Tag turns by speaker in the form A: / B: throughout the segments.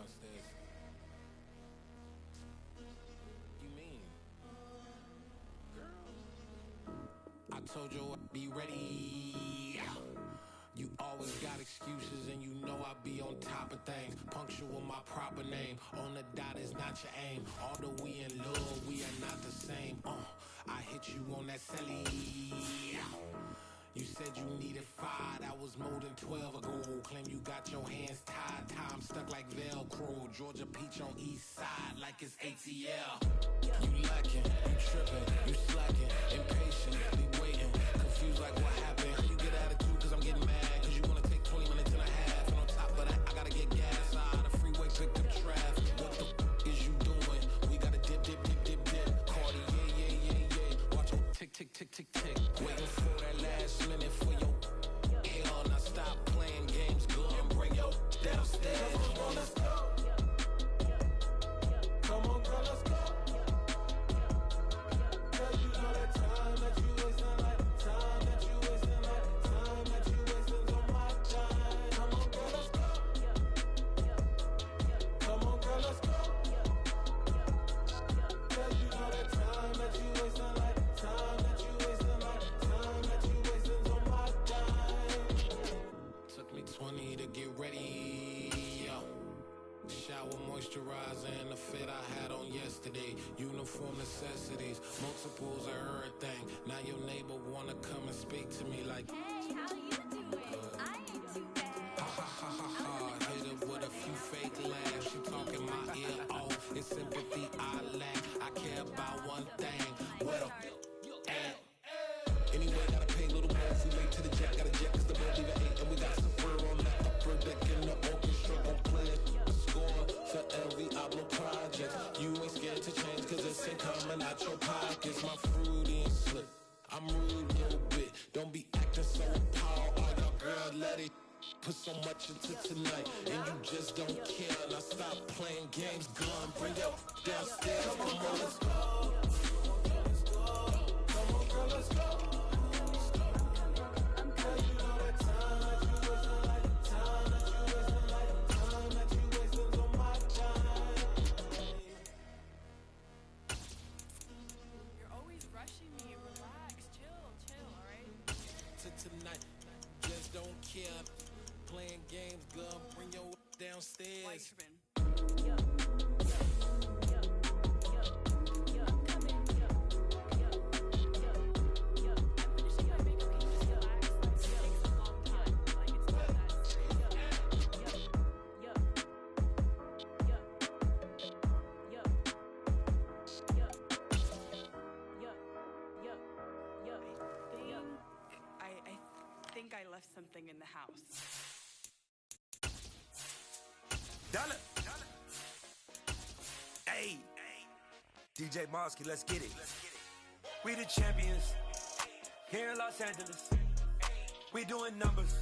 A: downstairs. You mean? Girl, I told you I'd be ready. You always got excuses and you know I be on top of things. Punctual my proper name. On the dot is not your aim. Although we in love, we are not the same. I hit you on that celly. You said you needed 5, that was more than 12 ago. Claim you got your hands tied, time stuck like Velcro. Georgia Peach on east side like it's ATL. You lacking, you tripping, you slacking, impatient, be waiting, confused like what happened. You get attitude cause I'm getting mad, cause you wanna take 20 minutes and a half. And on top of that, I gotta get gas out of the freeway, pick up traffic. What the f is you doing? We gotta dip, dip, dip, dip, dip. Cardi, yeah. Watch your tick, tick, tick, tick, tick. Waiting for that last minute for your hell. Now stop playing games, go and bring your downstairs. Come on, let's go. Come on, girl, let's go. Girl, you know that time that you wasting, like time that you wasting, like time that you wasting on my time. Come on, girl, let's go. Come on, girl, let's go. Girl, you know that time that you wasting, like time that you wasting, like time that you wasting on my time. Took me 20 to get ready, yo. Shower, moisturizer, and the fit I had on yesterday. Uniform necessities, multiples of everything. Now your neighbor wanna come and speak to me like,
B: hey, how you doing? I ain't too bad.
A: ha. Hit her with a few fake laughs. She talking my ear off. It's sympathy I lack. I care about one thing. What up? Anyway, gotta pay a little more if we late to the jet. Got a jet cause the boat leave at 8. And we got some fur on the upper deck in the orchestra. Gon' play a score for every album project. You ain't scared to change cause it's ain't coming out your pockets. My fruity and slip. I'm rude a little bit. Don't be acting so appalled. Oh, your girl, let it put so much into tonight. And you just don't care. Now stop playing games. Gun, bring your downstairs. Come on, let's go. Come on, girl, let's go. Girl, you know that time that you wasting, like time that you wasting, like time that you wasting on my time.
C: You're always rushing me. Relax, chill, alright?
A: To tonight, just don't care. Playing games, gun, bring your downstairs.
C: I think I left something in the house.
D: Dollar. Hey. DJ Mosky, let's get it. We the champions here in Los Angeles. We doing numbers.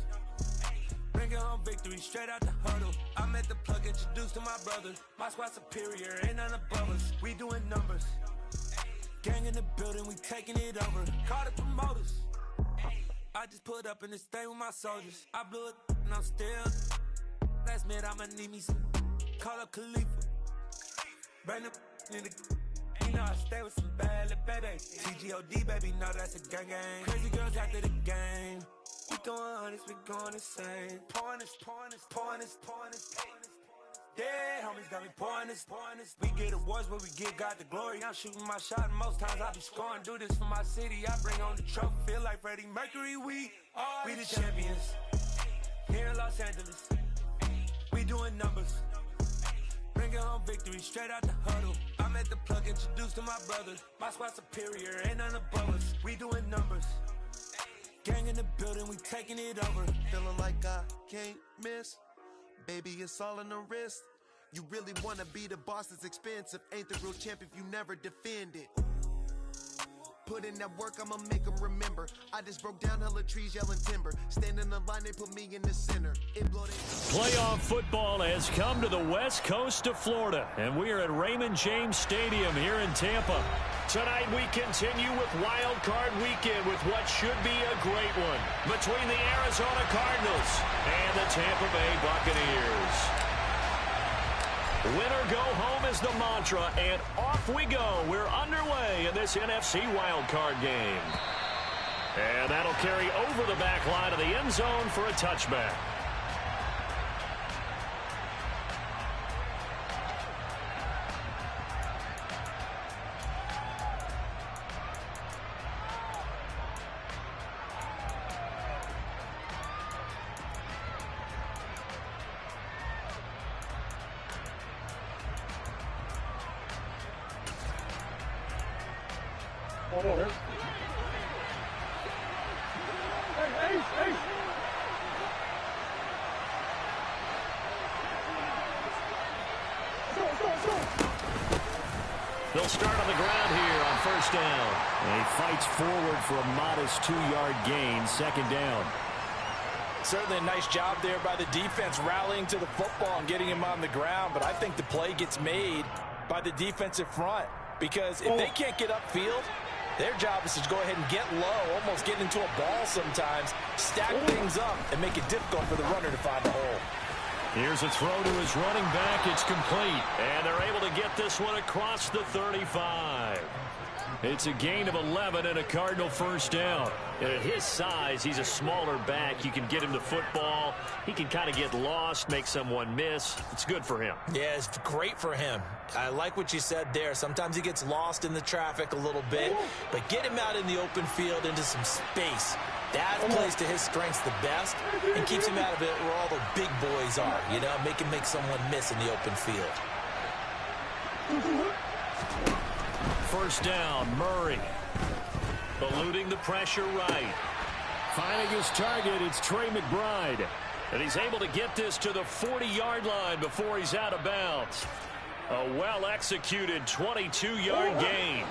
D: Bringing home victory straight out the huddle. I'm at the plug, introduced to my brother. My squad superior, ain't none above us. We doing numbers. Gang in the building, we taking it over. Call the promoters. I just put up in this thing with my soldiers. I blew it and I'm still. Last minute I'ma need me some. Call up Khalifa. Bring the in the. You know I stay with some bad little baby. TGOD baby, know that's a gang gang. Crazy girls after the game. We throwing hundreds, we going insane. Pouring this. Yeah, homies got me pouring this. We get awards, but we give God the glory. I'm shooting my shot, and most times I be scoring. Do this for my city, I bring on the trophy. Feel like Freddie Mercury, we the champions here in Los Angeles. We doing numbers. Bringing home victory straight out the huddle. I'm at the plug, introduced to my brother. My squad superior, ain't none above us. We doing numbers. Gang in the building, we taking it over.
E: Feeling like I can't miss. Baby, it's all in the wrist. You really wanna be the boss, it's expensive. Ain't the real champ if you never defend it. Put in that work, I'ma make them remember. I just broke down hella trees, yelling timber. Stand in the line, they put me in the center.
F: Playoff football has come to the west coast of Florida, and we are at Raymond James Stadium here in Tampa. Tonight we continue with Wild Card Weekend with what should be a great one between the Arizona Cardinals and the Tampa Bay Buccaneers. Win or go home is the mantra, and off we go. We're underway in this NFC wildcard game. And that'll carry over the back line of the end zone for a touchback. They'll start on the ground here on first down. And he fights forward for a modest 2-yard gain, second down.
G: Certainly a nice job there by the defense rallying to the football and getting him on the ground. But I think the play gets made by the defensive front, because if they can't get upfield, their job is to go ahead and get low, almost get into a ball sometimes, stack things up, and make it difficult for the runner to find the hole.
F: Here's a throw to his running back. It's complete. And they're able to get this one across the 35. It's a gain of 11 and a Cardinal first down. And at his size, he's a smaller back. You can get him the football. He can kind of get lost, make someone miss. It's good for him.
G: Yeah, it's great for him. I like what you said there. Sometimes he gets lost in the traffic a little bit, but get him out in the open field into some space. That plays to his strengths the best and keeps him out of it where all the big boys are, you know, make someone miss in the open field.
F: First down, Murray. Eluding the pressure right. Finding his target, it's Trey McBride. And he's able to get this to the 40-yard line before he's out of bounds. A well-executed 22-yard gain.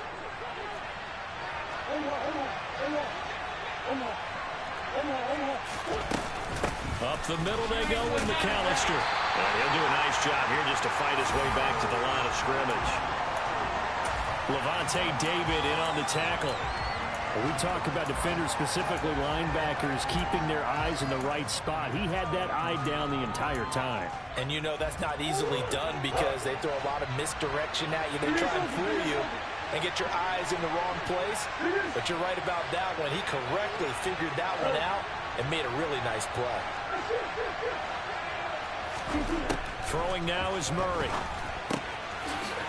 F: Up the middle they go with McAllister. And he'll do a nice job here just to fight his way back to the line of scrimmage. Levante David in on the tackle. Well, we talk about defenders, specifically linebackers, keeping their eyes in the right spot. He had that eye down the entire time.
G: And you know that's not easily done because they throw a lot of misdirection at you. They try and fool you and get your eyes in the wrong place. But you're right about that one. He correctly figured that one out and made a really nice play.
F: Throwing now is Murray.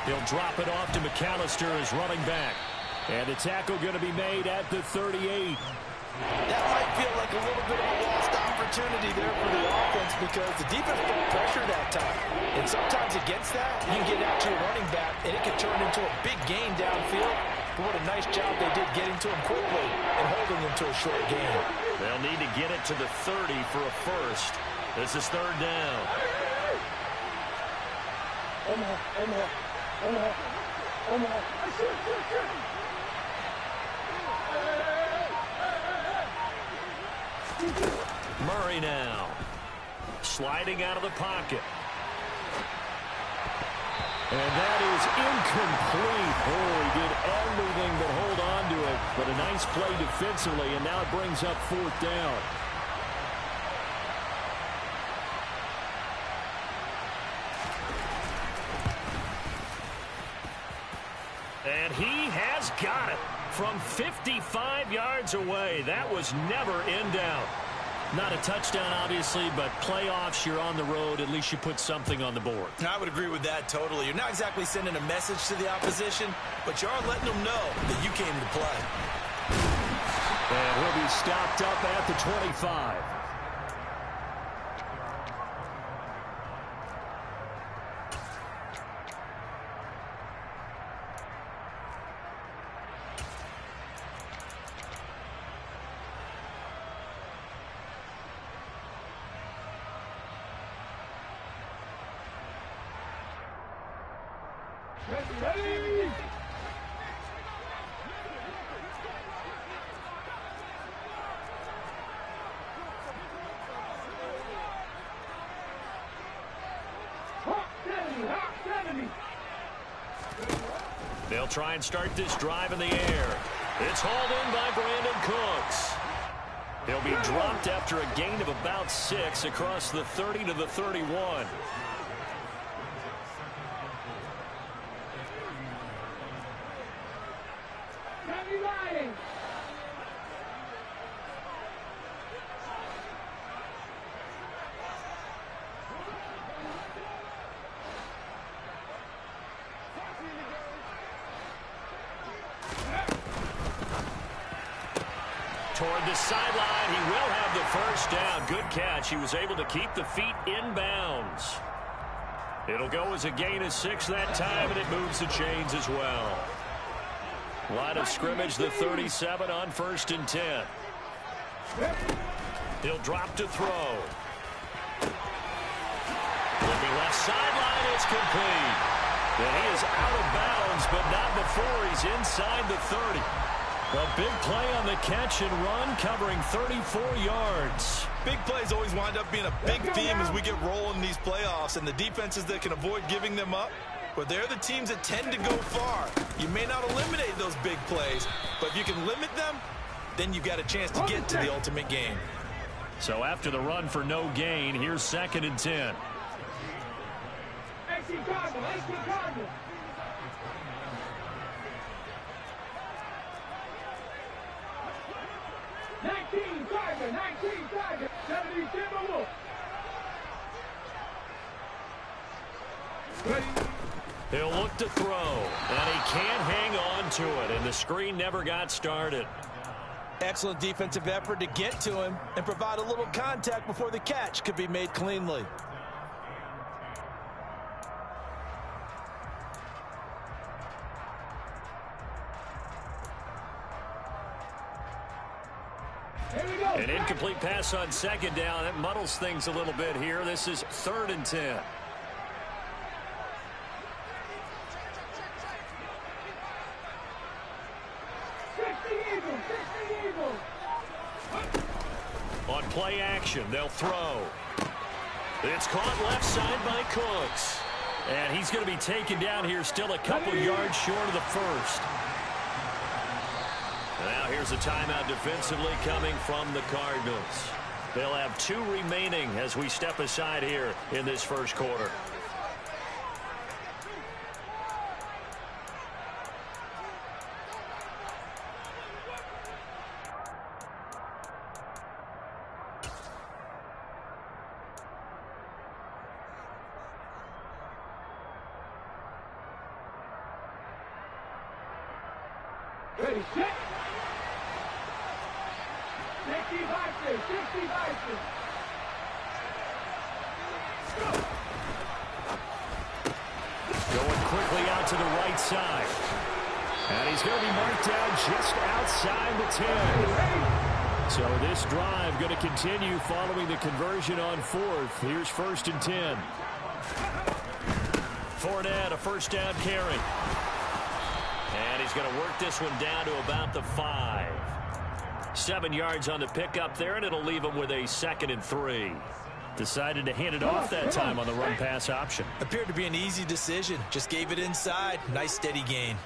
F: He'll drop it off to McAllister as running back. And the tackle going to be made at the 38.
G: That might feel like a little bit of a lost opportunity there for the offense because the defense put pressure that time. And sometimes against that, you can get out to your running back, and it can turn into a big gain downfield. But what a nice job they did getting to him quickly and holding him to a short gain.
F: They'll need to get it to the 30 for a first. This is third down. Murray now. Sliding out of the pocket. And that is incomplete. Oh, he did everything but hold on to it. But a nice play defensively, and now it brings up fourth down. And he has got it from 55 yards away. That was never in doubt. Not a touchdown, obviously, but playoffs, you're on the road. At least you put something on the board.
G: I would agree with that totally. You're not exactly sending a message to the opposition, but you are letting them know that you came to play.
F: And he'll be stopped up at the 25.
H: Ready!
F: They'll try and start this drive in the air. It's hauled in by Brandon Cooks. He'll be dropped after a gain of about 6 across the 30 to the 31. Toward the sideline, he will have the first down. Good catch. He was able to keep the feet in bounds. It'll go as a gain of 6 that time, and it moves the chains as well. Line of scrimmage, the 37 on 1st and 10. He'll drop to throw. Looking left sideline, it's complete. And he is out of bounds, but not before he's inside the 30. A big play on the catch and run, covering 34 yards.
G: Big plays always wind up being a big theme as we get rolling in these playoffs, and the defenses that can avoid giving them up, but they're the teams that tend to go far. You may not eliminate those big plays, but if you can limit them, then you've got a chance to get to the ultimate game.
F: So after the run for no gain, here's 2nd and 10. He'll look to throw, and he can't hang on to it, and the screen never got started.
G: Excellent defensive effort to get to him and provide a little contact before the catch could be made cleanly.
F: An incomplete pass on 2nd down. That muddles things a little bit here. This is 3rd and 10. On play action, they'll throw. It's caught left side by Cooks. And he's going to be taken down here, still a couple yards short of the first. Now here's a timeout defensively coming from the Cardinals. They'll have 2 remaining as we step aside here in this first quarter.
H: Ready, set.
F: Going quickly out to the right side. And he's going to be marked down just outside the 10. So this drive going to continue following the conversion on 4th. Here's 1st and 10. Fournette, a first down carry. And he's going to work this one down to about the 5. 7 yards on the pickup there, and it'll leave him with a 2nd and 3. Decided to hand it off that time on the run-pass option.
G: Appeared to be an easy decision. Just gave it inside. Nice steady gain.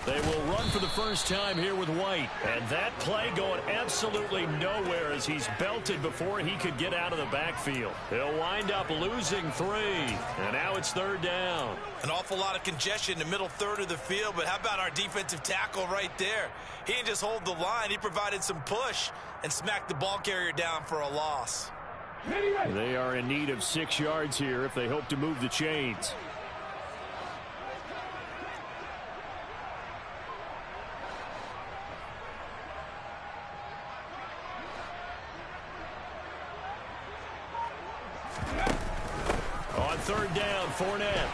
F: They will run for the first time here with White. And that play going absolutely nowhere as he's belted before he could get out of the backfield. He'll wind up losing 3. And now it's 3rd down.
G: An awful lot of congestion in the middle third of the field, but how about our defensive tackle right there? He didn't just hold the line. He provided some push and smacked the ball carrier down for a loss.
F: They are in need of 6 yards here if they hope to move the chains. On 3rd down, Fournette.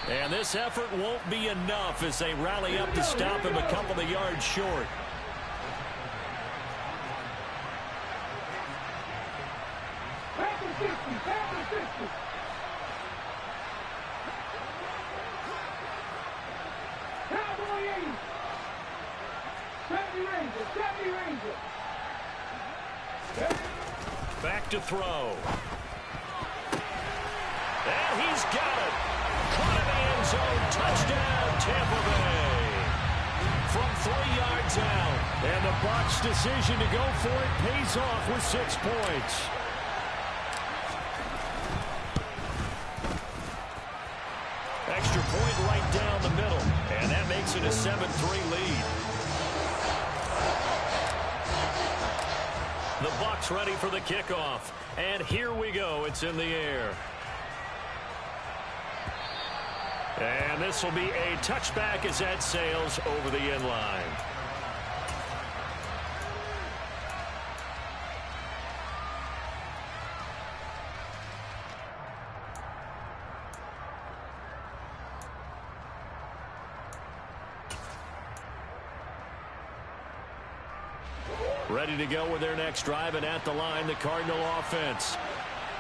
F: And this effort won't be enough as they rally up to stop him a couple of yards short. Back to throw. And he's got it. Caught in the end zone. Touchdown, Tampa Bay. From 3 yards out. And the Bucs' decision to go for it pays off with 6 points. Extra point right down the middle. And that makes it a 7-3 lead. The Bucs ready for the kickoff. And here we go. It's in the air. And this will be a touchback as that sails over the end line. Ready to go with their next drive, and at the line, the Cardinal offense.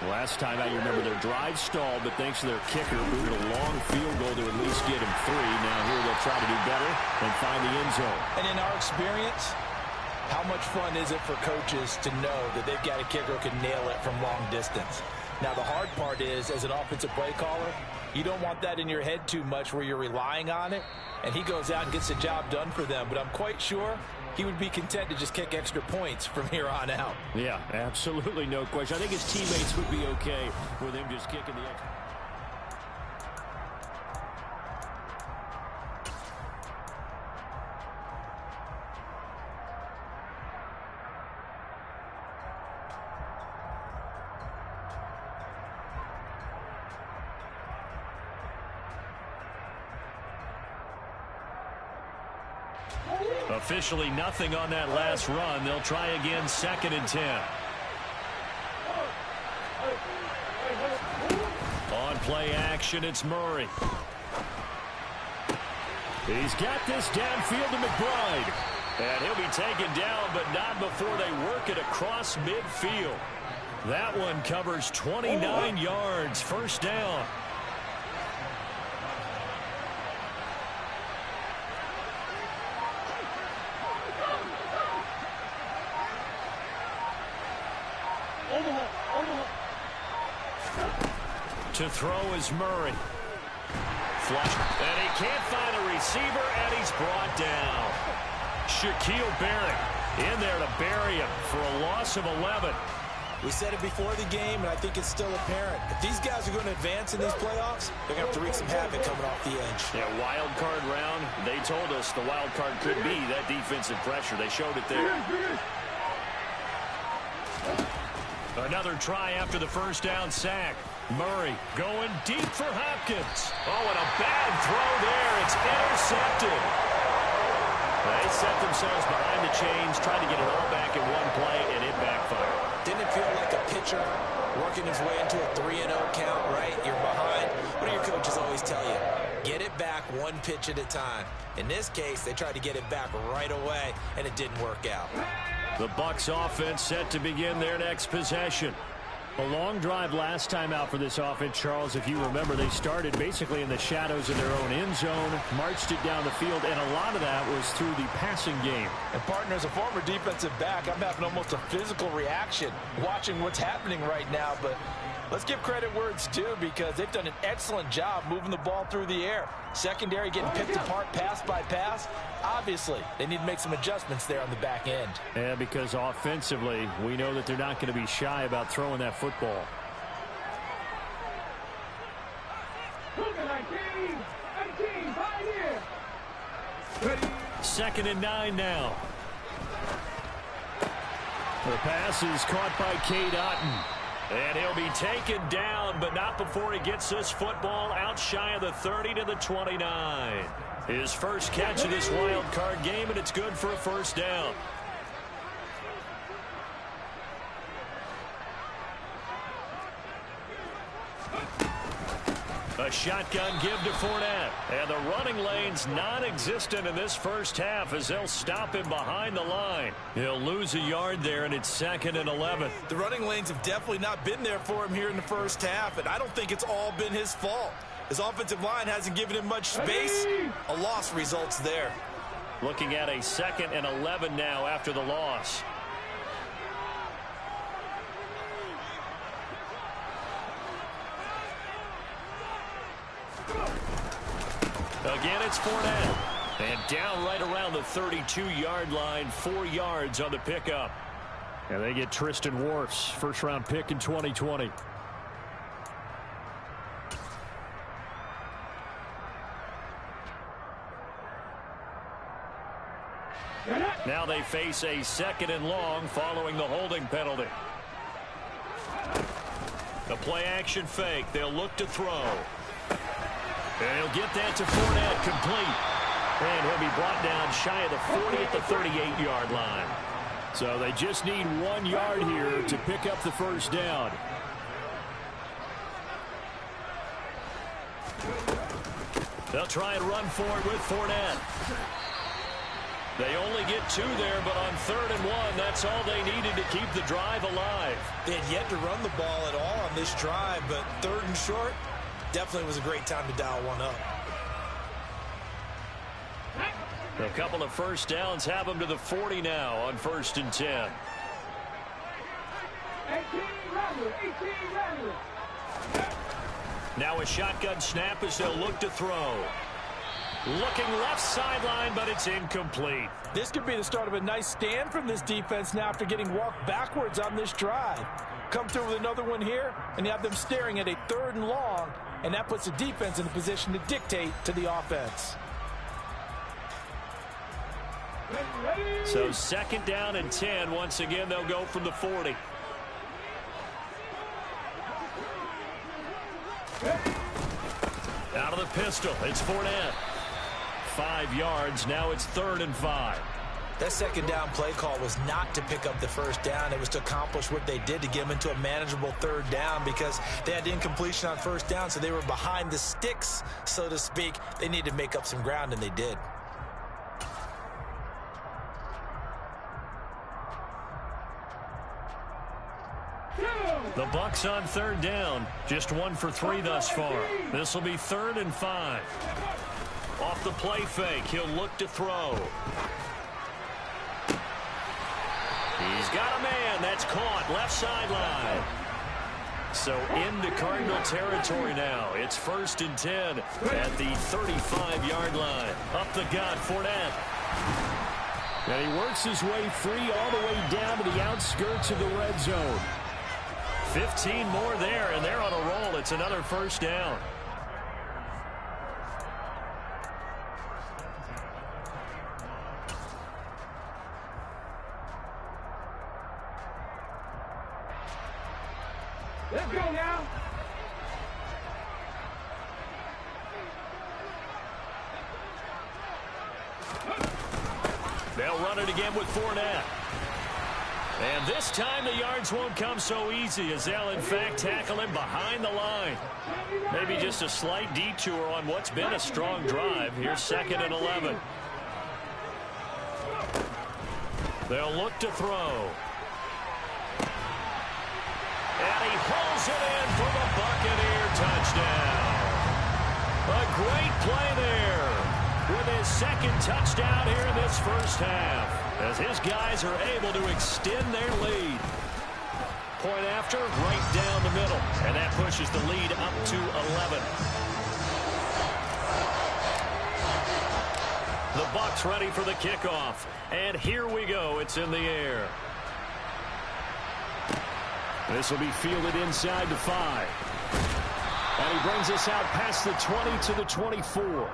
F: Last time out, you remember their drive stalled, but thanks to their kicker, moving a long field goal to at least get him 3. Now here they'll try to do better and find the end zone.
G: And in our experience, how much fun is it for coaches to know that they've got a kicker who can nail it from long distance? Now, the hard part is, as an offensive play caller, you don't want that in your head too much where you're relying on it, and he goes out and gets the job done for them. But I'm quite sure he would be content to just kick extra points from here on out.
F: Yeah, absolutely no question. I think his teammates would be okay with him just kicking the extra. Officially nothing on that last run. They'll try again, 2nd and 10. On play action, it's Murray. He's got this downfield to McBride. And he'll be taken down, but not before they work it across midfield. That one covers 29 yards, 1st down. To throw is Murray. Flush. And he can't find a receiver, and he's brought down. Shaquille Barrett in there to bury him for a loss of 11.
G: We said it before the game, and I think it's still apparent. If these guys are going to advance in these playoffs, they're going to have to wreak some havoc coming off the edge.
F: Yeah, wild card round. They told us the wild card could be that defensive pressure. They showed it there. Another try after the 1st down sack. Murray going deep for Hopkins. Oh, and a bad throw there. It's intercepted. They set themselves behind the chains, tried to get it all back in one play, and it backfired.
G: Didn't it feel like a pitcher working his way into a 3-0 count, right? You're behind. What do your coaches always tell you? Get it back one pitch at a time. In this case, they tried to get it back right away, and it didn't work out.
F: The Bucs offense set to begin their next possession. A long drive last time out for this offense, Charles. If you remember, they started basically in the shadows of their own end zone, marched it down the field, and a lot of that was through the passing game.
G: And, partner, as a former defensive back, I'm having almost a physical reaction watching what's happening right now. But let's give credit where it's due, because they've done an excellent job moving the ball through the air. Secondary getting picked apart pass by pass. Obviously, they need to make some adjustments there on the back end.
F: Yeah, because offensively, we know that they're not going to be shy about throwing that football. 2nd and 9 now. The pass is caught by Cade Otton. And he'll be taken down, but not before he gets this football out shy of the 30 to the 29. His first catch of this wild card game, and it's good for a 1st down. A shotgun give to Fournette. And the running lane's non-existent in this 1st half as they'll stop him behind the line. He'll lose a yard there, and it's 2nd and 11.
G: The running lanes have definitely not been there for him here in the 1st half, and I don't think it's all been his fault. His offensive line hasn't given him much space. A loss results there.
F: Looking at a 2nd and 11 now after the loss. Again, it's Fournette. And down right around the 32-yard line, 4 yards on the pickup. And they get Tristan Wirfs, first-round pick in 2020. Now they face a 2nd and long following the holding penalty. The play-action fake. They'll look to throw. And he'll get that to Fournette, complete. And he'll be brought down shy of the 40 at the 38-yard line. So they just need 1 yard here to pick up the first down. They'll try and run for it with Fournette. They only get 2 there, but on 3rd and 1, that's all they needed to keep the drive alive.
G: They had yet to run the ball at all on this drive, but 3rd and short definitely was a great time to dial one up.
F: A couple of first downs have them to the 40 now on 1st and 10.
H: 18 Rebels.
F: Now a shotgun snap as they'll look to throw. Looking left sideline, but it's incomplete.
G: This could be the start of a nice stand from this defense now after getting walked backwards on this drive. Come through with another one here, and you have them staring at a 3rd and long, and that puts the defense in a position to dictate to the offense.
F: So 2nd down and 10. Once again, they'll go from the 40. Out of the pistol, it's Fournette. 5 yards, now it's 3rd and 5.
G: That 2nd down play call was not to pick up the first down. It was to accomplish what they did to get them into a manageable 3rd down because they had incompletion on 1st down, so they were behind the sticks, so to speak. They needed to make up some ground, and they did.
F: The Bucs on 3rd down. Just 1 for 3 thus far. This will be 3rd and 5. Off the play fake, he'll look to throw. He's got a man. That's caught. Left sideline. So into Cardinal territory now. It's 1st and 10 at the 35-yard line. Up the gut, Fournette. And he works his way free all the way down to the outskirts of the red zone. 15 more there, and they're on a roll. It's another first down.
H: Let's go now.
F: They'll run it again with Fournette. And this time the yards won't come so easy as they'll, in fact, tackle him behind the line. Maybe just a slight detour on what's been a strong drive. Here's 2nd and 11. They'll look to throw. And he pulls it in for the Buccaneer touchdown. A great play there with his 2nd touchdown here in this first half, as his guys are able to extend their lead. Point after, right down the middle, and that pushes the lead up to 11. The Bucs ready for the kickoff, and here we go. It's in the air. This will be fielded inside the 5. And he brings us out past the 20 to the 24.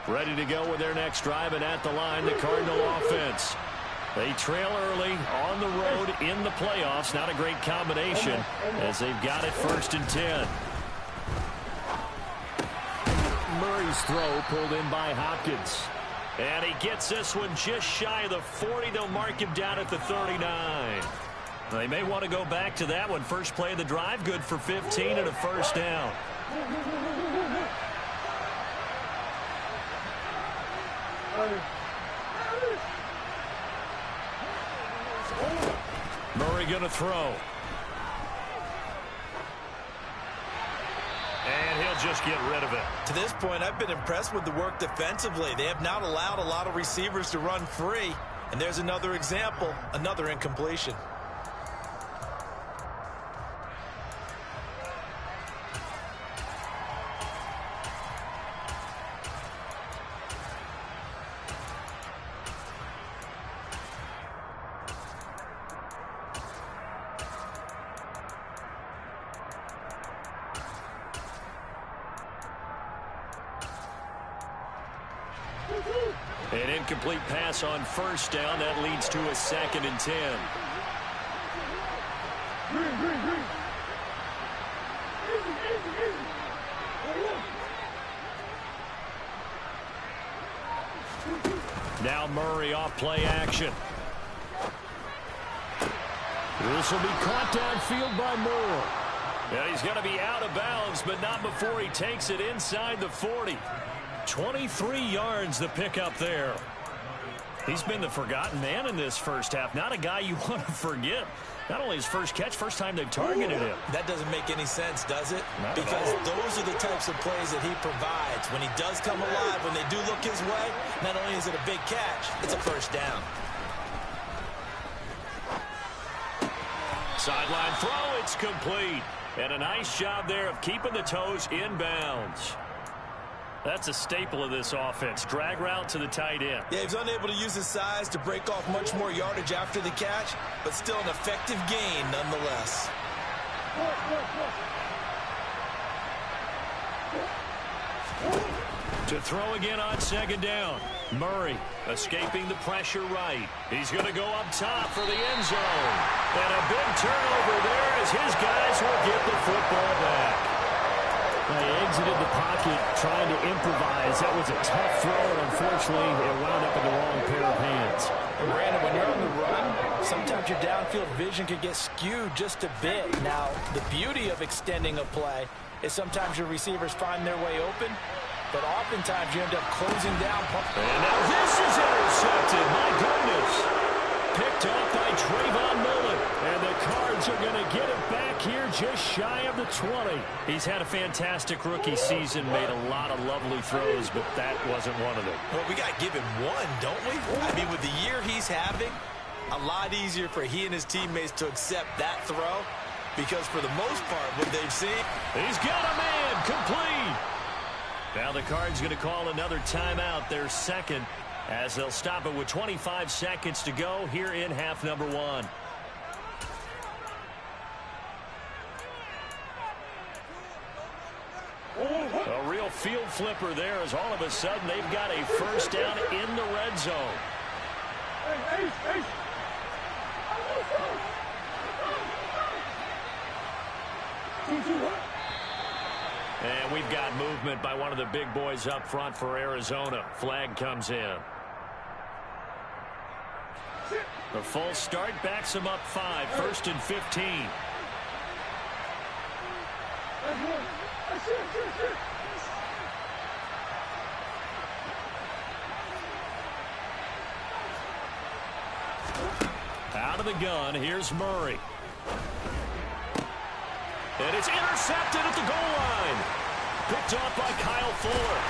F: Ready to go with their next drive, and at the line, the Cardinal offense. They trail early on the road in the playoffs. Not a great combination as they've got it 1st and 10. Murray's throw pulled in by Hopkins. And he gets this one just shy of the 40. They'll mark him down at the 39. They may want to go back to that one. First play of the drive, good for 15 and a first down. Murray going to throw. And he'll just get rid of it.
G: To this point, I've been impressed with the work defensively. They have not allowed a lot of receivers to run free. And there's another example, another incompletion.
F: An incomplete pass on first down. That leads to a 2nd and 10. Now Murray off play action. This will be caught downfield by Moore. Yeah, he's going to be out of bounds, but not before he takes it inside the 40. 23 yards the pickup there. He's been the forgotten man in this first half. Not a guy you want to forget. Not only his first catch, first time they've targeted him.
G: That doesn't make any sense, does it? Because those are the types of plays that he provides. When he does come alive, when they do look his way, not only is it a big catch, it's a first down.
F: Sideline throw, it's complete. And a nice job there of keeping the toes inbounds. That's a staple of this offense. Drag route to the tight end.
G: Yeah, he was unable to use his size to break off much more yardage after the catch, but still an effective gain nonetheless.
F: To throw again on 2nd down. Murray escaping the pressure right. He's going to go up top for the end zone. And a big turnover there as his guys will get the football back.
I: They exited the pocket trying to improvise. That was a tough throw, and unfortunately, it wound up in the wrong pair of hands.
G: And Brandon, when you're on the run, sometimes your downfield vision can get skewed just a bit. Now, the beauty of extending a play is sometimes your receivers find their way open, but oftentimes you end up closing down.
F: And now this is intercepted. My goodness. Picked off by Trayvon Mullen. And the Cards are going to get it back here just shy of the 20. He's had a fantastic rookie season, made a lot of lovely throws, but that wasn't one of them.
G: Well, we got to give him one, don't we? I mean, with the year he's having, a lot easier for he and his teammates to accept that throw because for the most part, what they've seen.
F: He's got a man complete. Now the Cards going to call another timeout, their second, as they'll stop it with 25 seconds to go here in half number 1. A real field flipper there as all of a sudden they've got a first down in the red zone. And we've got movement by one of the big boys up front for Arizona. Flag comes in. The full start backs him up 5, 1st and 15. Out of the gun, here's Murray. And it's intercepted at the goal line. Picked off by Kyle Fuller.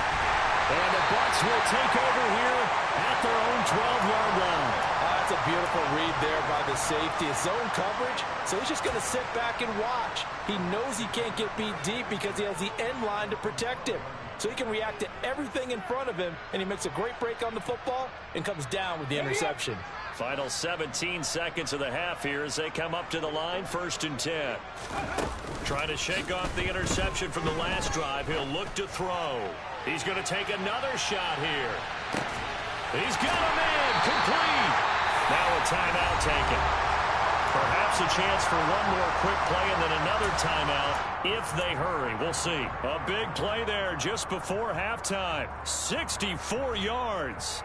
F: And the Bucs will take over here at their own 12-yard line.
G: That's a beautiful read there by the safety. It's zone coverage, so he's just going to sit back and watch. He knows he can't get beat deep because he has the end line to protect him. So he can react to everything in front of him, and he makes a great break on the football and comes down with the interception.
F: Final 17 seconds of the half here as they come up to the line, 1st and 10. Trying to shake off the interception from the last drive. He'll look to throw. He's going to take another shot here. He's got a man complete. Now a timeout taken. Perhaps a chance for one more quick play and then another timeout if they hurry. We'll see. A big play there just before halftime. 64 yards.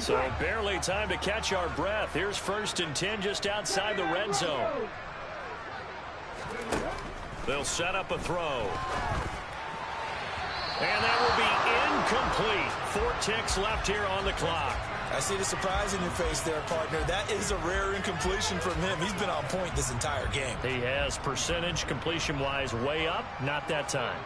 F: So barely time to catch our breath. Here's 1st and 10 just outside the red zone. They'll set up a throw. And that will be incomplete. 4 ticks left here on the clock.
G: I see the surprise in your face there, partner. That is a rare incompletion from him. He's been on point this entire game.
F: He has percentage completion-wise way up. Not that time.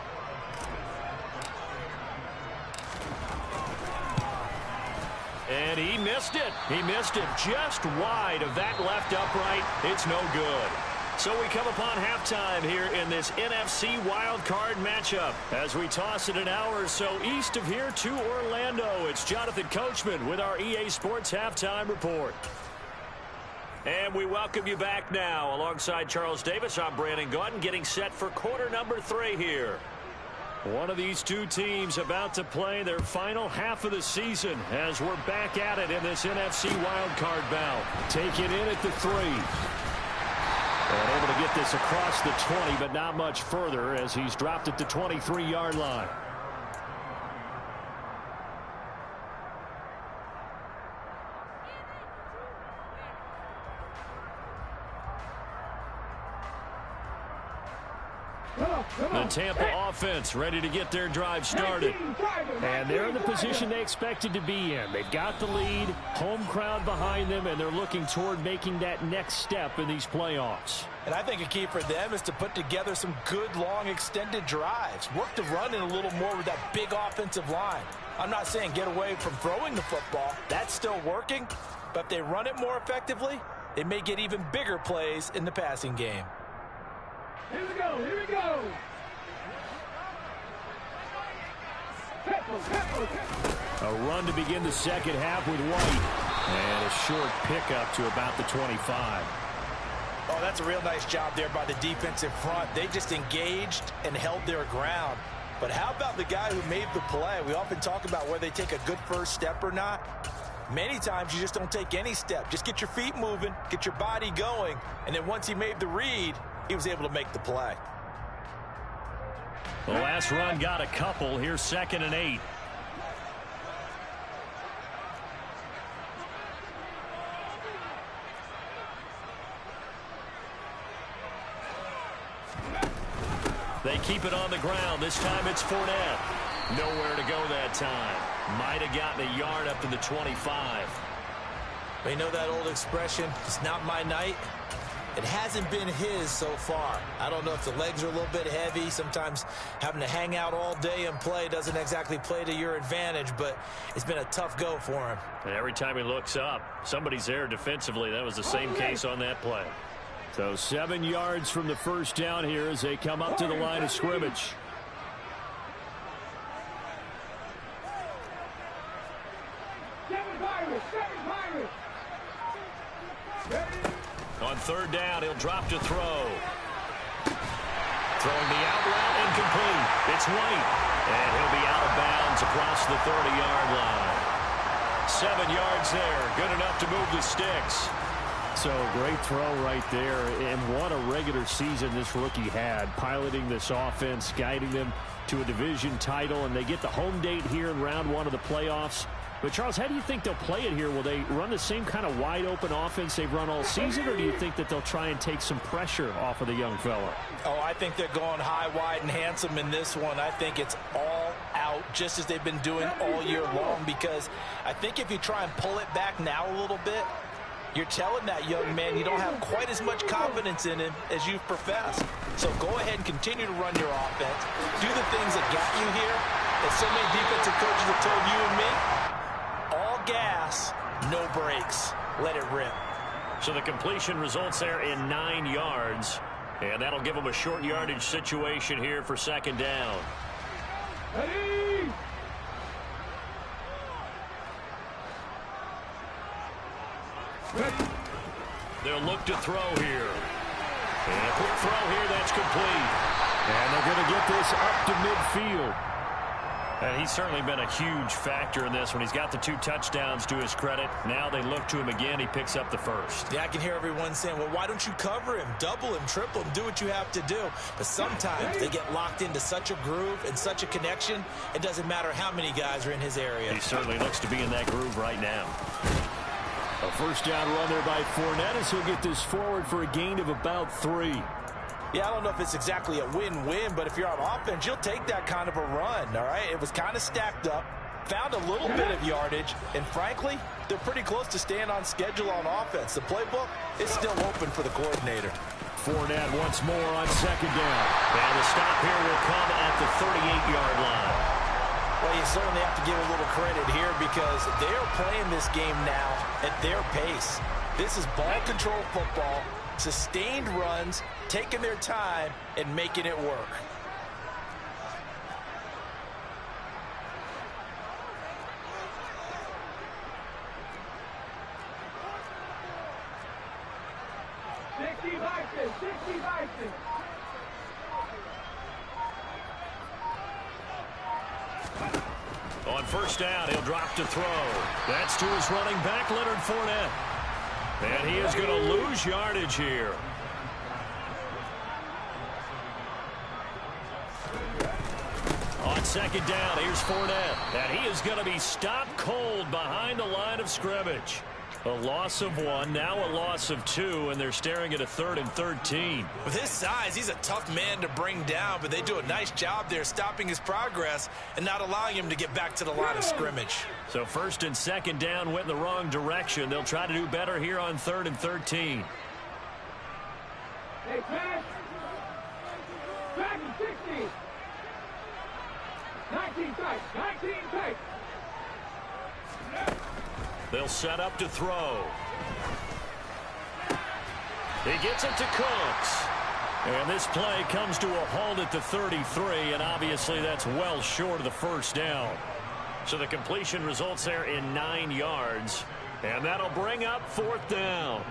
F: And he missed it. He missed it just wide of that left upright. It's no good. So we come upon halftime here in this NFC wildcard matchup. As we toss it an hour or so east of here to Orlando, it's Jonathan Coachman with our EA Sports Halftime Report. And we welcome you back now. Alongside Charles Davis, I'm Brandon Gautin, getting set for quarter number 3 here. One of these two teams about to play their final half of the season as we're back at it in this NFC wildcard bout. Taking in at the 3. And able to get this across the 20, but not much further as he's dropped at the 23-yard line. The Tampa offense ready to get their drive started. And they're in the position they expected to be in. They've got the lead, home crowd behind them, and they're looking toward making that next step in these playoffs.
G: And I think a key for them is to put together some good, long, extended drives. Work the run in a little more with that big offensive line. I'm not saying get away from throwing the football. That's still working. But if they run it more effectively, they may get even bigger plays in the passing game.
H: Here we go, here we go.
F: A run to begin the second half with White. And a short pickup to about the 25.
G: Oh, that's a real nice job there by the defensive front. They just engaged and held their ground. But how about the guy who made the play? We often talk about whether they take a good first step or not. Many times you just don't take any step. Just get your feet moving, get your body going, and then once he made the read, he was able to make the play.
F: The last run got a couple. Here's 2nd and 8. They keep it on the ground. This time it's Fournette. Nowhere to go that time. Might have gotten a yard up to the 25.
G: But you know that old expression, it's not my night? It hasn't been his so far. I don't know if the legs are a little bit heavy. Sometimes having to hang out all day and play doesn't exactly play to your advantage, but it's been a tough go for him.
F: And every time he looks up, somebody's there defensively. That was the same case on that play. So 7 yards from the first down here as they come up to the line of scrimmage. On 3rd down, he'll drop to throw. Throwing the out route, incomplete. It's White. And he'll be out of bounds across the 30-yard line. 7 yards there. Good enough to move the sticks. So great throw right there. And what a regular season this rookie had. Piloting this offense, guiding them to a division title. And they get the home date here in round 1 of the playoffs. But, Charles, how do you think they'll play it here? Will they run the same kind of wide-open offense they've run all season, or do you think that they'll try and take some pressure off of the young fella?
G: Oh, I think they're going high, wide, and handsome in this one. I think it's all out, just as they've been doing all year long, because I think if you try and pull it back now a little bit, you're telling that young man you don't have quite as much confidence in him as you've professed. So go ahead and continue to run your offense. Do the things that got you here, as so many defensive coaches have told you and me. All gas, no brakes. Let it rip.
F: So the completion results there in 9 yards. And that'll give them a short yardage situation here for 2nd down.
H: Ready?
F: They'll look to throw here. And a quick throw here, that's complete. And they're going to get this up to midfield. And he's certainly been a huge factor in this one. He's got the 2 touchdowns to his credit. Now they look to him again. He picks up the first.
G: Yeah, I can hear everyone saying, well, why don't you cover him? Double him, triple him, do what you have to do. But sometimes they get locked into such a groove and such a connection, it doesn't matter how many guys are in his area.
F: He certainly looks to be in that groove right now. A first down run there by Fournette as he'll get this forward for a gain of about 3.
G: Yeah, I don't know if it's exactly a win-win, but if you're on offense, you'll take that kind of a run, all right? It was kind of stacked up, found a little bit of yardage, and frankly, they're pretty close to staying on schedule on offense. The playbook is still open for the coordinator.
F: Fournette once more on 2nd down. And the stop here will come at the 38-yard line.
G: Well, you certainly have to give a little credit here because they are playing this game now at their pace. This is ball control football, sustained runs, taking their time and making it work.
F: first down, he'll drop to throw. That's to his running back, Leonard Fournette. And he is going to lose yardage here. On second down, here's Fournette. And he is going to be stopped cold behind the line of scrimmage. A loss of 1, now a loss of 2, and they're staring at a 3rd and 13.
G: With his size, he's a tough man to bring down, but they do a nice job there stopping his progress and not allowing him to get back to the line of scrimmage.
F: So 1st and 2nd down went in the wrong direction. They'll try to do better here on 3rd and 13.
H: Hey, pass. Back and 60. 19 tight. 19 tight.
F: They'll set up to throw. He gets it to Cooks. And this play comes to a halt at the 33, and obviously that's well short of the first down. So the completion results there in 9 yards, and that'll bring up 4th down.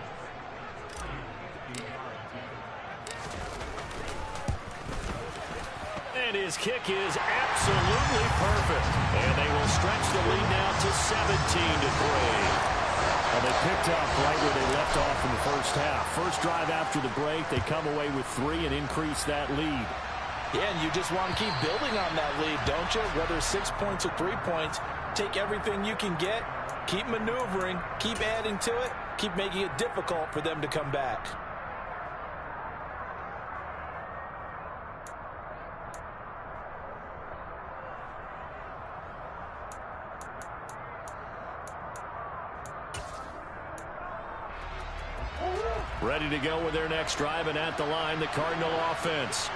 F: And his kick is absolutely perfect. And they will stretch the lead now to 17-3.
I: Well, they picked up right where they left off in the first half. First drive after the break, they come away with 3 and increase that lead.
G: Yeah, and you just want to keep building on that lead, don't you? Whether 6 points or 3 points, take everything you can get, keep maneuvering, keep adding to it, keep making it difficult for them to come back.
F: Ready to go with their next drive, and at the line, the Cardinal offense.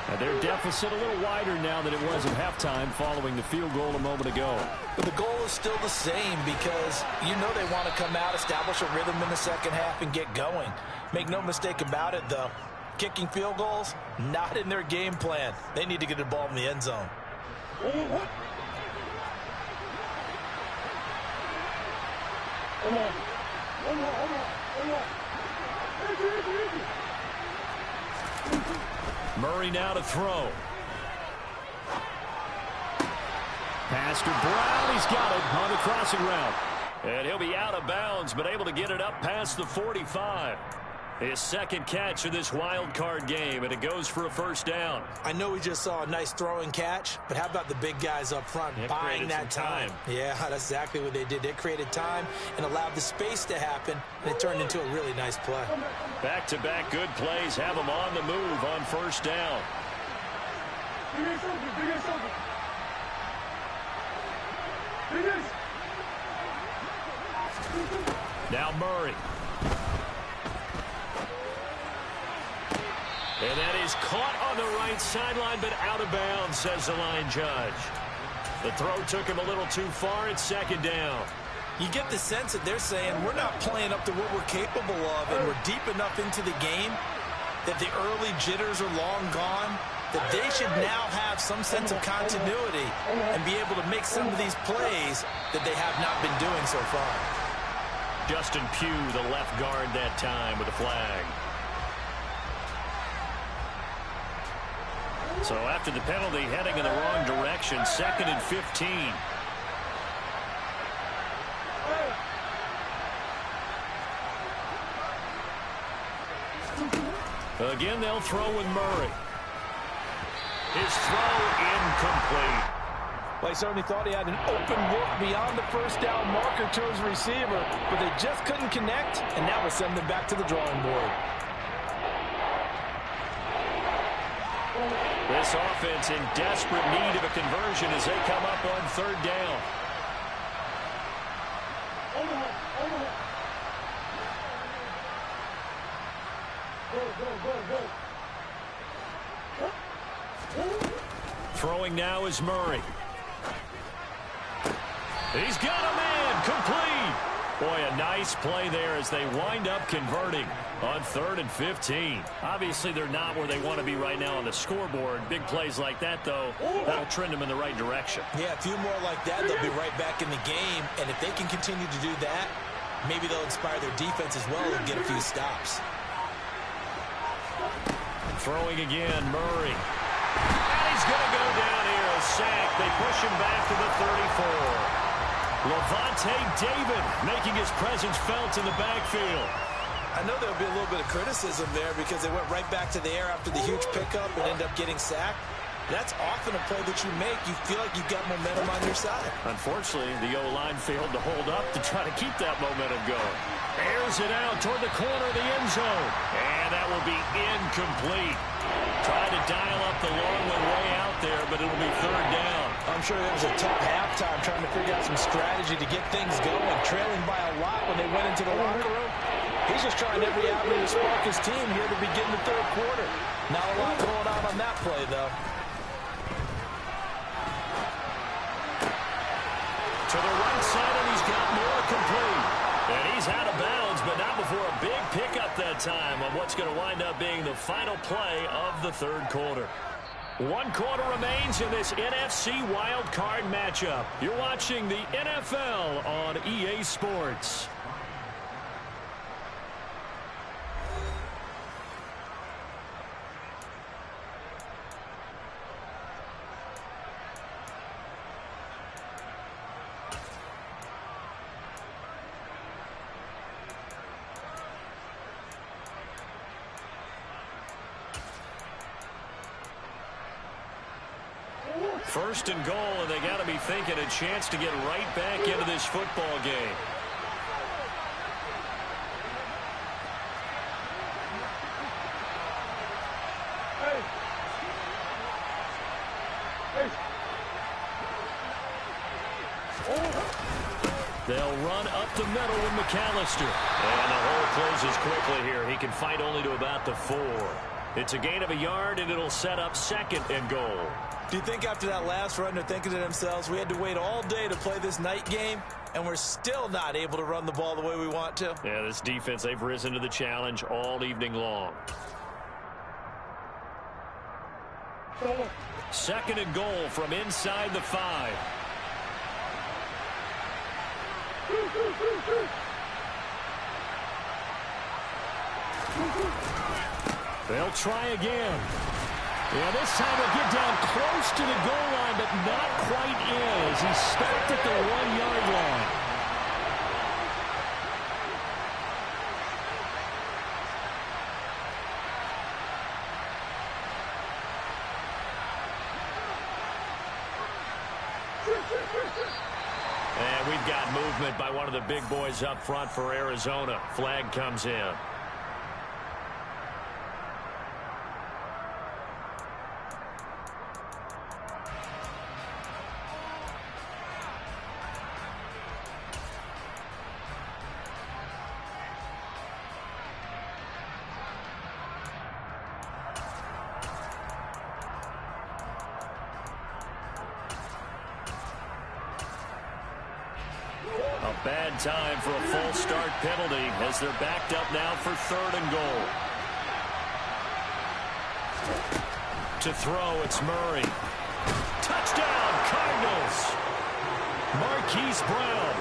F: And their deficit a little wider now than it was at halftime following the field goal a moment ago.
G: But the goal is still the same because you know they want to come out, establish a rhythm in the second half, and get going. Make no mistake about it, though. Kicking field goals, not in their game plan. They need to get the ball in the end zone.
F: Murray now to throw. Pass to Brown. He's got it on the crossing route. And he'll be out of bounds, but able to get it up past the 45. His second catch of this wild card game, and it goes for a first down.
G: I know we just saw a nice throwing catch, but how about the big guys up front buying that time? Yeah, that's exactly what they did. They created time and allowed the space to happen, and it turned into a really nice play.
F: Back-to-back good plays have them on the move on first down. Now Murray. And that is caught on the right sideline, but out of bounds, says the line judge. The throw took him a little too far. It's second down.
G: You get the sense that they're saying we're not playing up to what we're capable of, and we're deep enough into the game that the early jitters are long gone, that they should now have some sense of continuity and be able to make some of these plays that they have not been doing so far.
F: Justin Pugh, the left guard that time, with a flag. So after the penalty, heading in the wrong direction, 2nd and 15. Again, they'll throw with Murray. His throw incomplete.
G: Well, he certainly thought he had an open look beyond the first down marker to his receiver, but they just couldn't connect, and now we're sending them back to the drawing board.
F: This offense in desperate need of a conversion as they come up on third down. Throwing now is Murray. He's got a man, complete. Boy, a nice play there as they wind up converting on 3rd and 15. Obviously, they're not where they want to be right now on the scoreboard. Big plays like that, though, that'll trend them in the right direction.
G: Yeah, a few more like that, they'll be right back in the game. And if they can continue to do that, maybe they'll inspire their defense as well and get a few stops.
F: Throwing again, Murray. And he's going to go down here, a sack. They push push him back to the 34. Levante David making his presence felt in the backfield.
G: I know there'll be a little bit of criticism there because they went right back to the air after the huge pickup and ended up getting sacked. That's often a play that you make. You feel like you've got momentum on your side.
F: Unfortunately, the O-line failed to hold up to try to keep that momentum going. Airs it out toward the corner of the end zone. And that will be incomplete. Tried to dial up the long way out there, but it'll be third down.
G: I'm sure it was a tough halftime trying to figure out some strategy to get things going. Trailing by a lot when they went into the locker room. He's just trying every avenue to spark his team here to begin the third quarter. Not a lot going on that play, though.
F: To the right side, and he's got more complete. And he's out of bounds, but not before a big pickup that time on what's going to wind up being the final play of the third quarter. 1 quarter remains in this NFC Wild Card matchup. You're watching the NFL on EA Sports. First and goal, and they got to be thinking a chance to get right back into this football game. They'll run up the middle with McAllister. And the hole closes quickly here. He can fight only to about the 4. It's a gain of a yard, and it'll set up second and goal.
G: Do you think after that last run they're thinking to themselves, we had to wait all day to play this night game, and we're still not able to run the ball the way we want to?
F: Yeah, this defense, they've risen to the challenge all evening long. Second and goal from inside the 5. They'll try again. Yeah, this time he'll get down close to the goal line, but not quite in as he stopped at the 1-yard line. And we've got movement by one of the big boys up front for Arizona. Flag comes in. Bad time for a false start penalty as they're backed up now for third and goal. To throw, it's Murray. Touchdown, Cardinals! Marquise Brown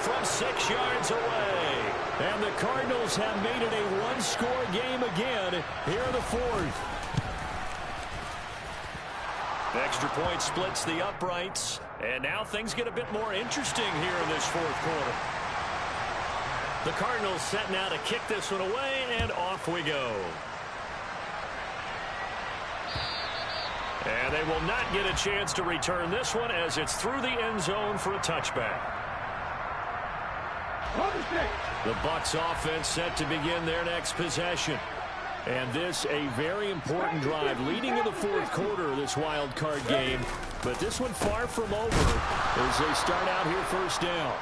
F: from 6 yards away. And the Cardinals have made it a one-score game again here in the 4th. Extra point splits the uprights. And now things get a bit more interesting here in this 4th quarter. The Cardinals set now to kick this one away, and off we go. And they will not get a chance to return this one as it's through the end zone for a touchback. The Bucs offense set to begin their next possession. And this a very important drive leading in the 4th quarter of this wild card game. But this one far from over as they start out here first down.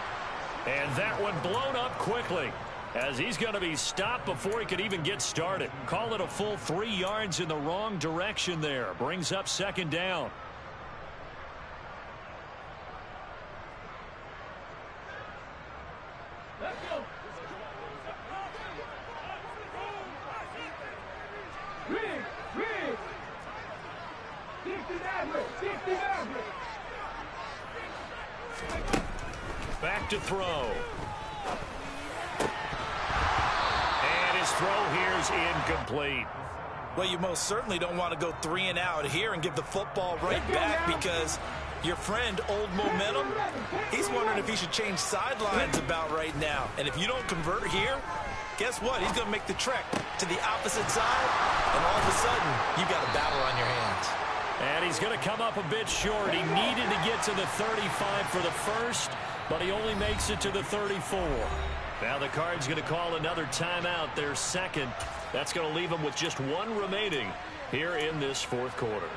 F: And that one blown up quickly as he's going to be stopped before he could even get started. Call it a full 3 yards in the wrong direction there. Brings up second down.
H: Let's go.
F: Back to throw. And his throw here is incomplete.
G: Well, you most certainly don't want to go 3 and out here and give the football right back, because your friend, Old Momentum, he's wondering if he should change sidelines about right now. And if you don't convert here, guess what? He's going to make the trek to the opposite side, and all of a sudden, you got a battle on your hands.
F: And he's going to come up a bit short. He needed to get to the 35 for the first, but he only makes it to the 34. Now the Cards going to call another timeout, their second. That's going to leave them with just 1 remaining here in this fourth quarter.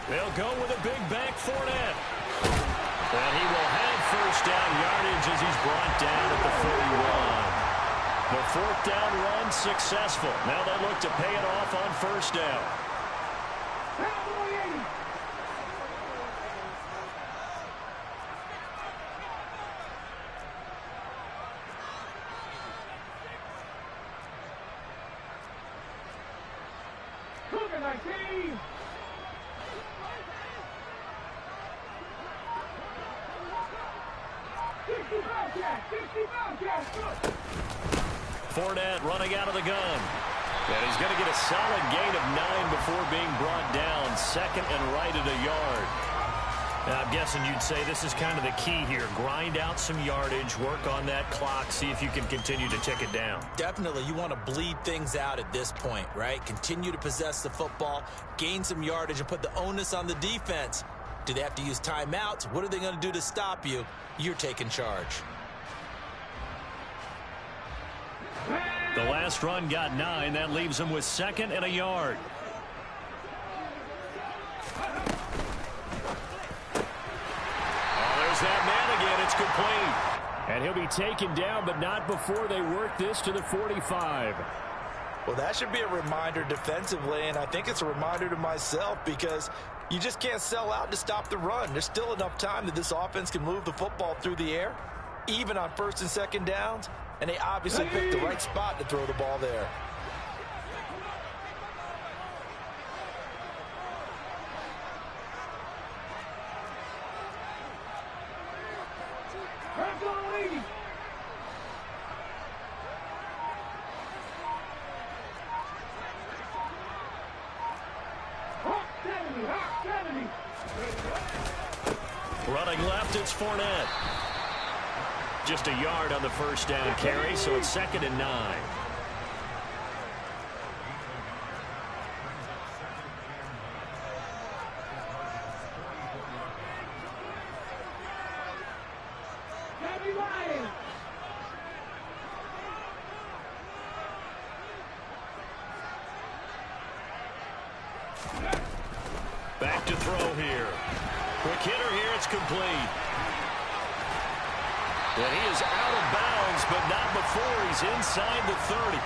F: They'll go with a big back Fournette. And he will have first down yardage as he's brought down at the 41. The fourth down run successful. Now they look to pay it off on first down. Fournette running out of the gun. And he's going to get a solid gain of 9 before being brought down. Second and right at a yard. Now, I'm guessing you'd say this is kind of the key here. Grind out some yardage, work on that clock, see if you can continue to tick it down.
G: Definitely. You want to bleed things out at this point, right? Continue to possess the football, gain some yardage, and put the onus on the defense. Do they have to use timeouts? What are they going to do to stop you? You're taking charge.
F: The last run got 9. That leaves him with second and a yard. Oh, there's that man again. It's complete.
I: And he'll be taken down, but not before they work this to the 45.
G: Well, that should be a reminder defensively, and I think it's a reminder to myself, because you just can't sell out to stop the run. There's still enough time that this offense can move the football through the air, even on first and second downs. And they obviously picked the right spot to throw the ball there.
F: Running left, it's Fournette. Just a yard on the first down carry, so it's second and 9. Back to throw here. Quick hitter here, it's complete. And he is out of bounds, but not before he's inside the 30.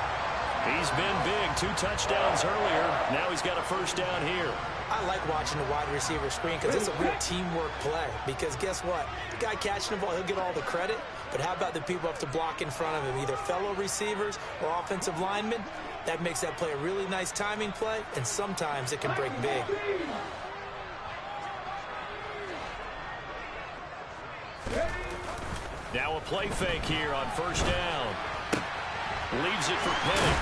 F: He's been big. 2 touchdowns earlier. Now he's got a first down here.
G: I like watching the wide receiver screen because it's a real teamwork play. Because guess what? The guy catching the ball, he'll get all the credit. But how about the people up to block in front of him, either fellow receivers or offensive linemen? That makes that play a really nice timing play, and sometimes it can break big.
F: Now a play fake here on first down. Leaves it for Penny.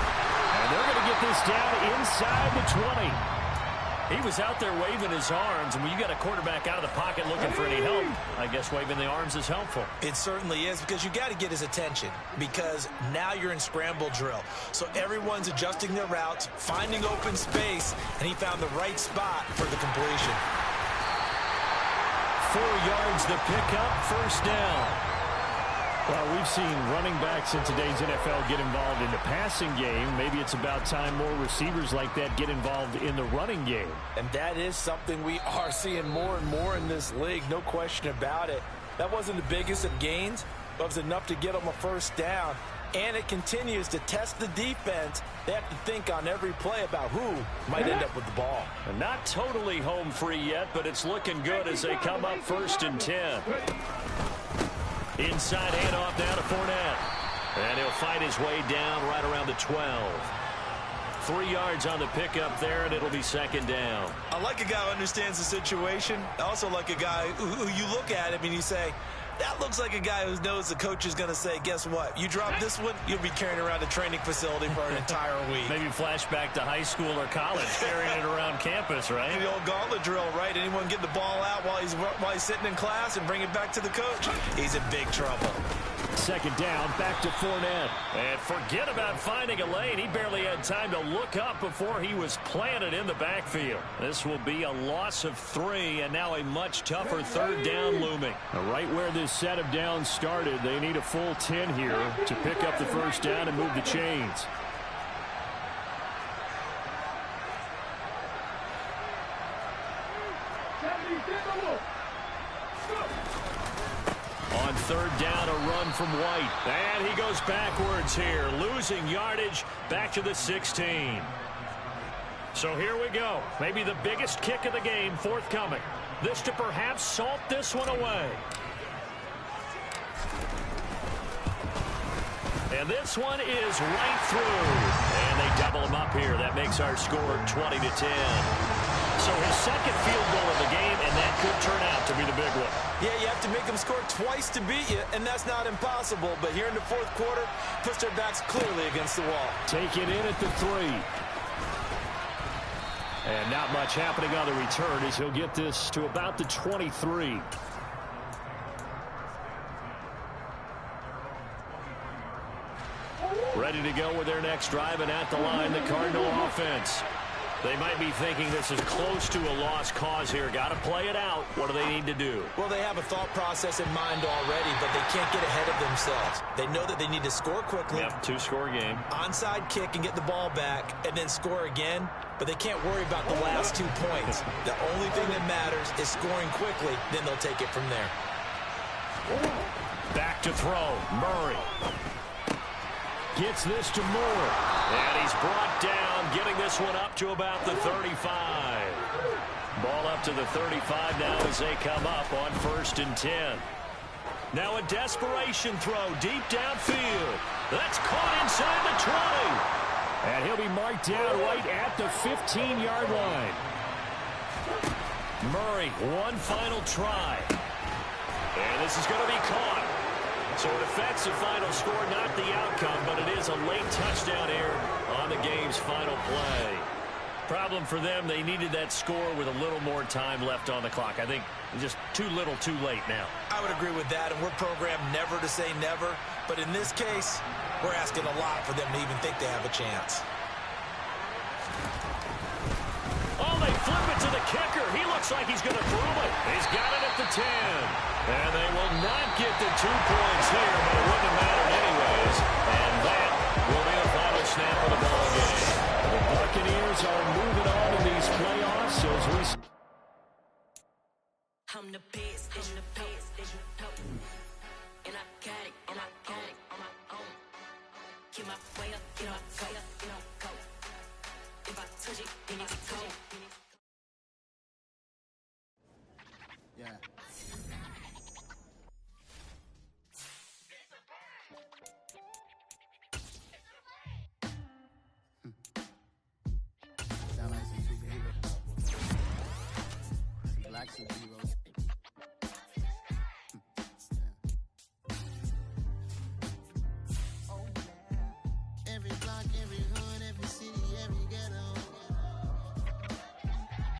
I: And they're going to get this down inside the 20.
F: He was out there waving his arms, and when you got a quarterback out of the pocket looking for any help, I guess waving the arms is helpful.
G: It certainly is, because you got to get his attention, because now you're in scramble drill. So everyone's adjusting their routes, finding open space, and he found the right spot for the completion.
F: 4 yards the pickup, first down.
I: Well, we've seen running backs in today's NFL get involved in the passing game. Maybe it's about time more receivers like that get involved in the running game.
G: And that is something we are seeing more and more in this league, no question about it. That wasn't the biggest of gains, but it was enough to get them a first down. And it continues to test the defense. They have to think on every play about who might end up with the ball.
F: And not totally home free yet, but it's looking good as they come up first and 10. Inside handoff now to Fournette. And he'll fight his way down right around the 12. 3 yards on the pickup there, and it'll be second down.
G: I like a guy who understands the situation. I also like a guy who you look at him and you say, that looks like a guy who knows the coach is going to say, guess what? You drop this one, you'll be carrying around a training facility for an entire week.
F: Maybe flashback to high school or college, carrying it around campus, right?
G: The old gauntlet drill, right? Anyone get the ball out while he's sitting in class and bring it back to the coach? He's in big trouble.
I: Second down, back to Fournette.
F: And forget about finding a lane. He barely had time to look up before he was planted in the backfield. This will be a loss of 3, and now a much tougher third down looming.
I: Right where this set of downs started, they need a full 10 here to pick up the first down and move the chains.
F: On third down, a run from White. And he goes backwards here, losing yardage back to the 16. So here we go. Maybe the biggest kick of the game forthcoming. This to perhaps salt this one away. And this one is right through. And they double him up here. That makes our score 20-10. So his second field goal of the game, and that could turn out to be the big one.
G: Yeah, you have to make them score twice to beat you, and that's not impossible. But here in the fourth quarter, puts their backs clearly against the wall.
I: Take it in at the 3. And not much happening on the return as he'll get this to about the 23.
F: Ready to go with their next drive, and at the line, the Cardinal offense. They might be thinking this is close to a lost cause here. Got to play it out. What do they need to do?
G: Well, they have a thought process in mind already, but they can't get ahead of themselves. They know that they need to score quickly.
F: Yep, 2-score game.
G: Onside kick and get the ball back, and then score again. But they can't worry about the last 2 points. The only thing that matters is scoring quickly. Then they'll take it from there.
F: Back to throw. Murray. Gets this to Moore. And he's brought down, getting this one up to about the 35. Ball up to the 35 now as they come up on 1st and 10. Now a desperation throw deep downfield. That's caught inside the 20.
I: And he'll be marked down right at the 15-yard line.
F: Murray, one final try. And this is going to be caught. So an offensive final score, not the outcome, but it is a late touchdown here on the game's final play. Problem for them, they needed that score with a little more time left on the clock. I think just too little, too late now.
G: I would agree with that, and we're programmed never to say never. But in this case, we're asking a lot for them to even think they have a chance.
F: Oh, they flip it to the kicker. He looks like he's going to throw it. He's got it at the 10. And they will not get the 2 points here, but it wouldn't have mattered anyways. And that will be the final snap of the ball game.
I: The Buccaneers are moving on in these playoffs as we...
J: I'm the best, I'm the best, and I got it, on my own. Get my way up, get my go, go. If I touch it, then it's go.
K: Yeah. Sound like some superheroes. Black superheroes. Every block, every